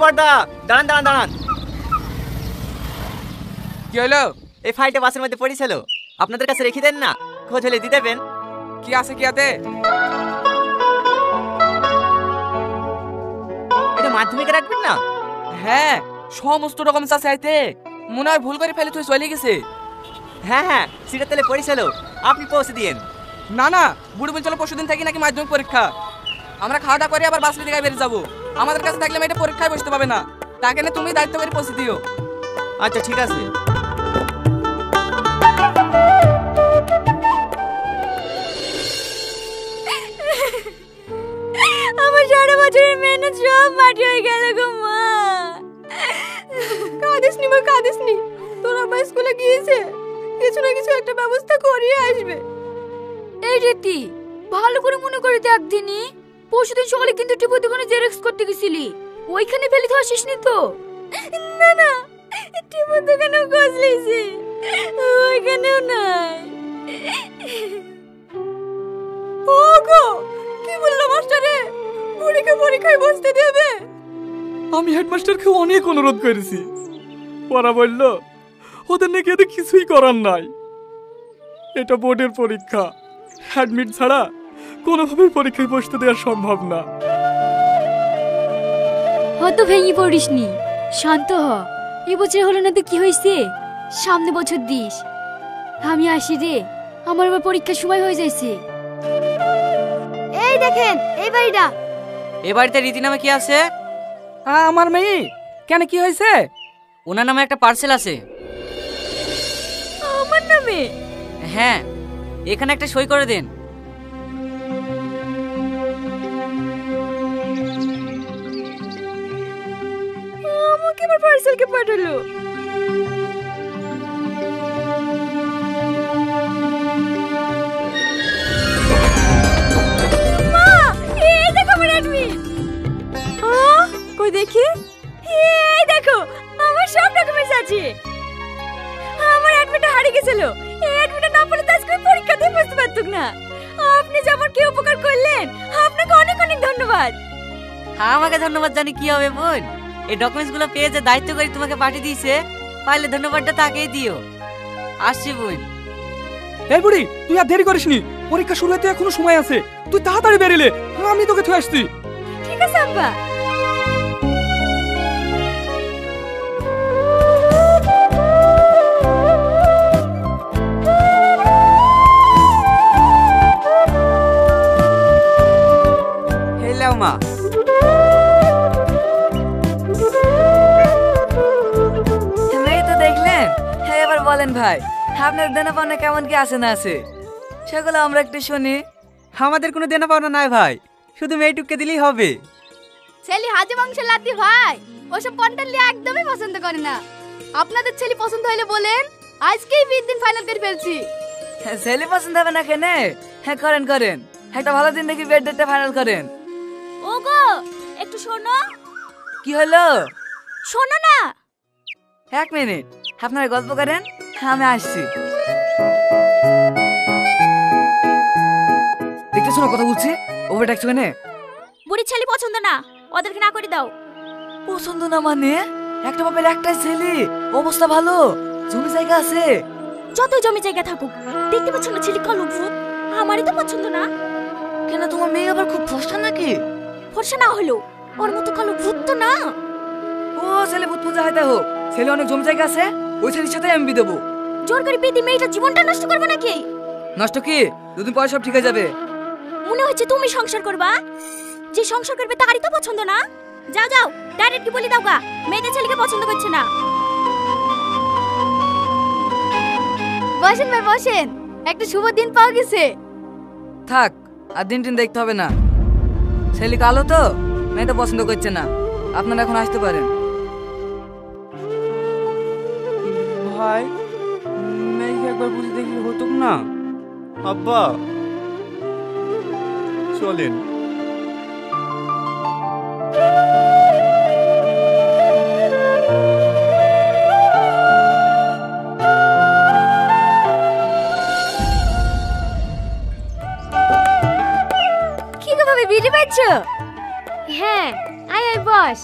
বড়দা, দাঁড়ান দাঁড়ান দাঁড়ান। কি হলো? এই ফাইলটা বাসের মধ্যে পড়েছিল, আপনাদের কাছে রেখে দেন না, খোঁজ হলে দিয়ে দেবেন। কি আছে কি আতে? এটা মাধ্যমিকে রাখবেন না? হ্যাঁ, সমস্ত ডকুমেন্টস আছে আইতে। মনে হয় ভুল করে ফেলে তুই চলে গেছে। হ্যাঁ হ্যাঁ, সিটের তলে পড়েছিল, আপনি পৌঁছে দিয়েন। না না, বুড়ো বল চলো পরশুদিন থাকি নাকি মাধ্যমিক পরীক্ষা। আমরা খাওয়া দাওয়া করে আবার বাস দিকে বেরিয়ে যাবো। আমাদের কাছে থাকলে মেয়েটা পরীক্ষায় বসতে পাবে না। তাকে না তুমি দায়িত্ব করে পৌঁছে দিও। আচ্ছা ঠিক আছে। আমার সারা বছরের মেহনত সব মাটি হয়ে গেল গো মা। কাঁদিস নি মা, কাঁদিস নি। তোর আবার স্কুলে গিয়েছে, কিছু না কিছু একটা ব্যবস্থা করিয়ে আসবে। এই রীতি, ভালো করে মনে করে দেখ দিনি, পরশুদিন সকালে কিন্তু টিপুর দোকানে জেরক্স করতে গেছিলি, ওইখানে ফেলে তো আসিস নি তো? না না, টিপুর দোকানেও খোঁজ লিয়েছি, ওইখানেও নাই। ওগো, কি বললো মাস্টারে? বুড়িকে পরীক্ষায় বসতে দেবে? আমি হেডমাস্টারকে অনেক অনুরোধ করেছি, ওরা বলল ওদের নাকি এতে কিছুই করার নাই। এটা বোর্ডের পরীক্ষা, অ্যাডমিট ছাড়া কোনোভাবেই পরীক্ষায় বসতে দেওয়া সম্ভব না। হয়তো ভেঙে পড়িস নি, শান্ত হ। এবছর হলো না তো কি হয়েছে, সামনে বছর দিস। আমি আসি রে, আমার আবার পরীক্ষার সময় হয়ে যাইছে। এই দেখেন এই বাড়িটা। এ বাড়িতে রীতি নামে কি আছে? আমার মেয়ে কেন, কি হয়েছে? ওনার নামে একটা পার্সেল আছে। আমার নামে? হ্যাঁ, এখানে একটা সই করে দেন। আমাকে আবার পার্সেল কে পাঠালো? মা, এই দেখো আমার অ্যাডমিট। কই দেখি? এই দেখো, আমার সব ডকুমেন্টস আছে। আমার অ্যাডমিটটা হারিয়ে গেছিল, এই অ্যাডমিটটা না পেলে তো আজকে পরীক্ষাতেই বসতে পারতুক না। আপনি যে আমার কি উপকার করলেন, আপনাকে অনেক অনেক ধন্যবাদ। আমাকে ধন্যবাদ জানি কি হবে বোন? এই ডকুমেন্টস গুলো পেয়ে যে দায়িত্ব করে তোমাকে পাঠিয়ে দিয়েছে, পাইলে ধন্যবাদটা তাকেই দিও। আসছি বোন। এই বুড়ি, তুই আর দেরি করিসনি, পরীক্ষা শুরু হতে এখনো সময় আছে। তুই তাড়াতাড়ি বেরিলে, আমি তোকে থুয়ে আসছি। ঠিক আছে আব্বা। হেলাও মা। মেয়ে তো দেখলেন। হ্যাঁ, এবার বলেন ভাই, আপনার দেনা পাওনা কেমন কি আছে না আছে, সেগুলো আমরা একটু শুনি। আমাদের কোনো দেনা পাওনা নাই ভাই, শুধু মেয়েটুককে দিলেই হবে। ছেলে হাজে মাংস লাতি ভাই, ওসব পন্টালি একদমই পছন্দ করে না। আপনাদের ছেলে পছন্দ হইলে বলেন, আজকেই বিয়ের দিন ফাইনাল করে ফেলছি। হ্যাঁ, ছেলে পছন্দ হবে না কেনে? হ্যাঁ করেন করেন, একটা ভালো দিন দেখি বিয়ের ডেটটা ফাইনাল করেন। ওগো, একটু শোনো। কি হলো? শোনো না। 1 মিনিট, আপনারা গল্প করেন, আমি আসছি। দেখতেছো না কথা বলছি? ওভার ট্যাক্স কেনে? বুড়ি ছেলে পছন্দ না, ওদেরকে না করে দাও। পছন্দ না মানে? একটা বাপের একটাই ছেলে, অবস্থা ভালো, জমি জায়গা আছে। যত জমি জায়গা থাকুক, দেখতে পাচ্ছ না ছেলে কালো ভূত, আমারই তো পছন্দ না। কেন, তোমার মেয়ে আবার খুব ফর্সা নাকি? ফর্সা না হলো, ওর মতো কালো ভূত তো না। ও ছেলে ভূত পূজা হইতে হোক, ছেলে অনেক জমি জায়গা আছে, ওই ছেলের সাথে আমি বিয়ে দেবো। জোর করে পেতে মেয়েটা জীবনটা নষ্ট করবে নাকি? নষ্ট কি, দুদিন পরে সব ঠিক হয়ে যাবে। মনে হচ্ছে তুমি সংসার করবা, যে সংসার করবে তারই তো পছন্দ না। যাও যাও, ডাইরেক্ট বলে দাও গা, মেয়েদের ছেলেকে পছন্দ করছে না। বসেন ভাই বসেন, একটা শুভ দিন পাওয়া গেছে। থাক, আর দিন টিন দেখতে হবে না। ছেলে কালো তো, মেয়ে তো পছন্দ করছে না, আপনারা এখন আসতে পারেন। ভাই, মেয়েকে একবার বুঝে দেখলে হতো না? আব্বা চলেন। কি গো ভাবে বিড়ি পাচ্ছ? হ্যাঁ, আয় আয় বস।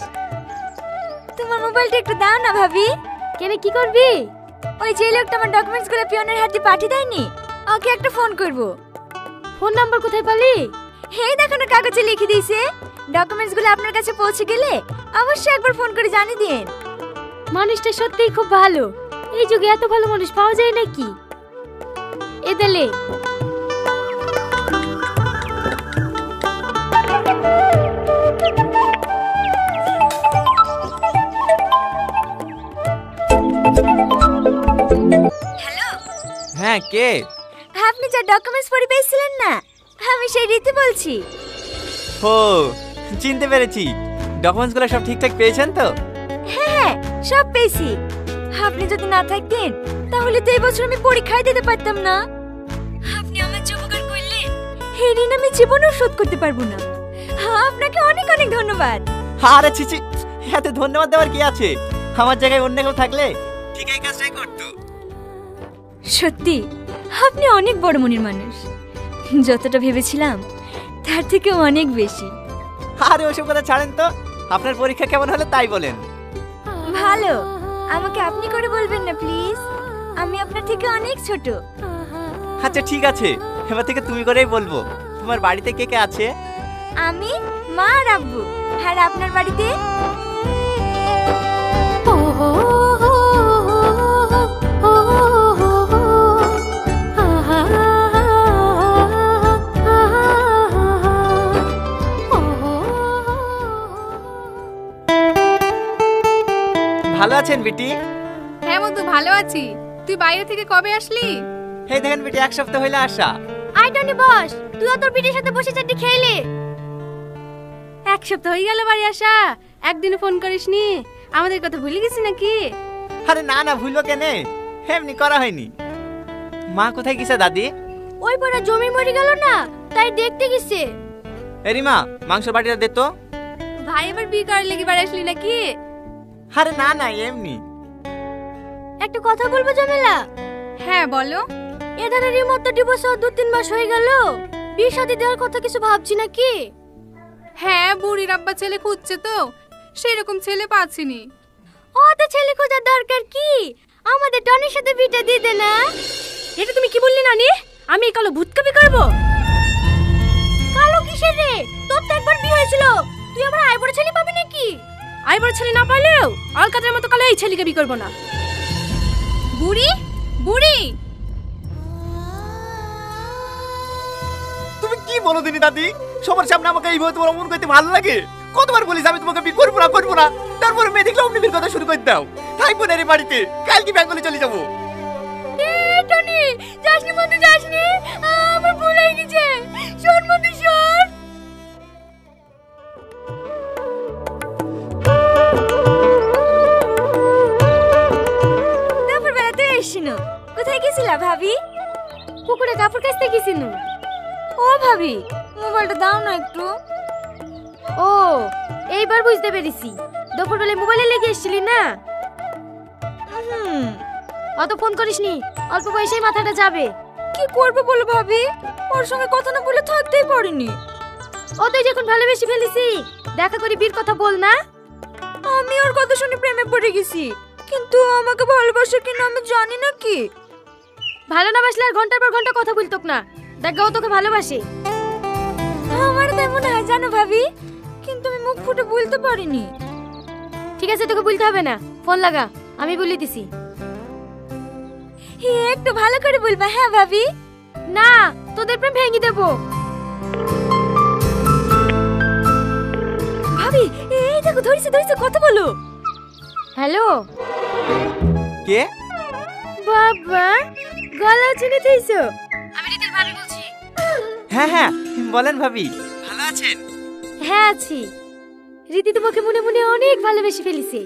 তোমার মোবাইলটা একটু দাও না ভাবি। কেন কি করবি? ওই যে লোকটা আমার ডকুমেন্টসগুলো পিয়নের হাতে পাঠিয়ে দেয়নি, ওকে একটা ফোন করব। ফোন নাম্বার কোথায় পেলি? এই দেখো না, কাগজে লিখে দিয়েছে। ডকুমেন্টসগুলো আপনার কাছে পৌঁছে গেলে অবশ্যই একবার ফোন করে জানিয়ে দিন। মানুষটা সত্যিই খুব ভালো। এই যুগে এত ভালো মানুষ পাওয়া যায় নাকি? এদেলে হ্যাঁ, কে? আপনি যা ডকুমেন্টস পড়ে পেয়েছিলেন না, আমি সেই রীতি বলছি। ও, চিনতে পেরেছি। ডকুমেন্টসগুলো সব ঠিকঠাক পেয়েছেন তো? হ্যাঁ, সব পেয়েছি। আপনি যদি না থাকতেন তাহলে তো এই বছর আমি পরীক্ষায় দিতে পারতাম না। আপনি আমার যে উপকার করলেন, এই ঋণ আমি জীবনেও শোধ করতে পারবো না। আপনাকে অনেক অনেক ধন্যবাদ। আরে ছিছি, এত ধন্যবাদ দেওয়ার কি আছে? আমার জায়গায় অন্য কেউ থাকলে ঠিক এই কাজটাই করতো। সত্যি আপনি অনেক বড় মনের মানুষ। যতটা ভেবেছিলাম তার থেকে অনেক বেশি। আরে ওসব কথা ছাড়েন তো, আপনার পরীক্ষা কেমন হলো তাই বলেন। ভালো। আমাকে আপনি করে বলবেন না প্লিজ, আমি আপনার থেকে অনেক ছোট। আচ্ছা ঠিক আছে, এবার থেকে তুমি করেই বলবো। তোমার বাড়িতে কে কে আছে? আমি, মা আর আব্বু। আর আপনার বাড়িতে? ভালো আছেন বিটি? হ্যাঁ মধু, ভালো আছি। তুই বাইরে থেকে কবে আসলি? এই দেখেন বিটি, এক সপ্তাহ হইলে আসা। আই টনি বস, তুই তোর বিটির সাথে বসে চাটি খেলে। এক সপ্তাহ হয়ে গেল বাড়ি আসা, একদিনও ফোন করিসনি। আমাদের কথা ভুলে গেছি নাকি? আরে না না, ভুলবো কেনে, এমনি করা হয়নি। মা কোথায় গেছে দাদি? ওই পড়া জমি মরে গেল না, তাই দেখতে গেছে। এরিমা, মাংস বাটিটা দে তো। ভাই এবার বিয়ে করার লেগে বাড়ি আসলি নাকি? আরে না না, এমনি। একটা কথা বলবো জামেলা? হ্যাঁ বলো। এধারের এই মত ডিভোর্স 2-3 মাস হয়ে গেল, বিয়ে শাদী দেওয়ার কথা কিছু ভাবছি নাকি? হ্যাঁ, বুড়ির আব্বা ছেলে খুঁজছে তো, সেই রকম ছেলে পাচ্ছিনি। ওতে ছেলে খোঁজার দরকার কি? আমাদের টনির সাথে বিটা দিয়ে দে না। এটা তুমি কি বললি নানি? আমি কালো ভূতকাবি করব? কালো কিসের রে? তোর তো একবার বিয়ে হয়েছিল, তুই আবার আইবড় ছেলে পাবি নাকি? আইবড় ছেলে না পাইলেও অলকাদের মতো কালো এই ছেলেকে বিয়ে করব না। বুড়ি বুড়ি, তুমি কি বলো দিনি দাদি? সবার সামনে আমাকে এইভাবে তোমার অমন করতে ভালো লাগে? কতবার বলিস আমি তোমাকে বিয়ে করবো না করবো না, তারপরে মেয়ে দেখলে অমনি বিয়ের কথা শুরু করে দাও। থাকবো না রে বাড়িতে, কালকে বেঙ্গলে চলে যাবো। টনি, যাসনি বন্ধু, যাসনি, আমার ভুল হয়ে গেছে। শোন বন্ধু, শোন। দুপুর বেলা তুই এসছিনো, কোথায় গেছিলা ভাবি? পুকুরে কাপড় কাচতে গেছিনু। ও ভাবি, মোবাইলটা দাও না একটু। ও, এইবার বুঝতে পেরেছি, দুপুর বেলায় মোবাইলে লেগে এসেছিলি না? অত ফোন করিসনি, অল্প বয়সেই মাথাটা যাবে। কি করবে বলো ভাবি, ওর সঙ্গে কথা না বলে থাকতেই পারিনি। ও তুই যখন ভালোবেসে ফেলেছি, দেখা করি বীর কথা বল না। আমি ওর কথা শুনে প্রেমে পড়ে গেছি, কিন্তু আমাকে ভালোবাসে কিনা আমি জানি না। কি ভালো না বাসলে আর ঘন্টার পর ঘন্টা কথা বলতোক না। দেখ ও তোকে ভালোবাসে। আমার তেমন হয় জানো ভাবি, কিন্তু আমি মুখ ফুটে বলতে পারিনি। ঠিক আছে, তোকে বলতে হবে না, ফোন লাগা, আমি বলে দিছি। একটু ভালো করে বলবা। হ্যাঁ ভাবি। না, তোদের প্রেম ভেঙে দেব। ভাবি এই দেখো, ধরেছে ধরেছে, কথা বলো। হ্যালো, কে? বাবা, গলা চিনে দিয়েছো? আমি রীতির ভাবি বলছি। হ্যাঁ হ্যাঁ, বলেন ভাবি, ভালো আছেন? হ্যাঁ আছি। রীতি তোমাকে মনে মনে অনেক ভালোবেসে ফেলেছে।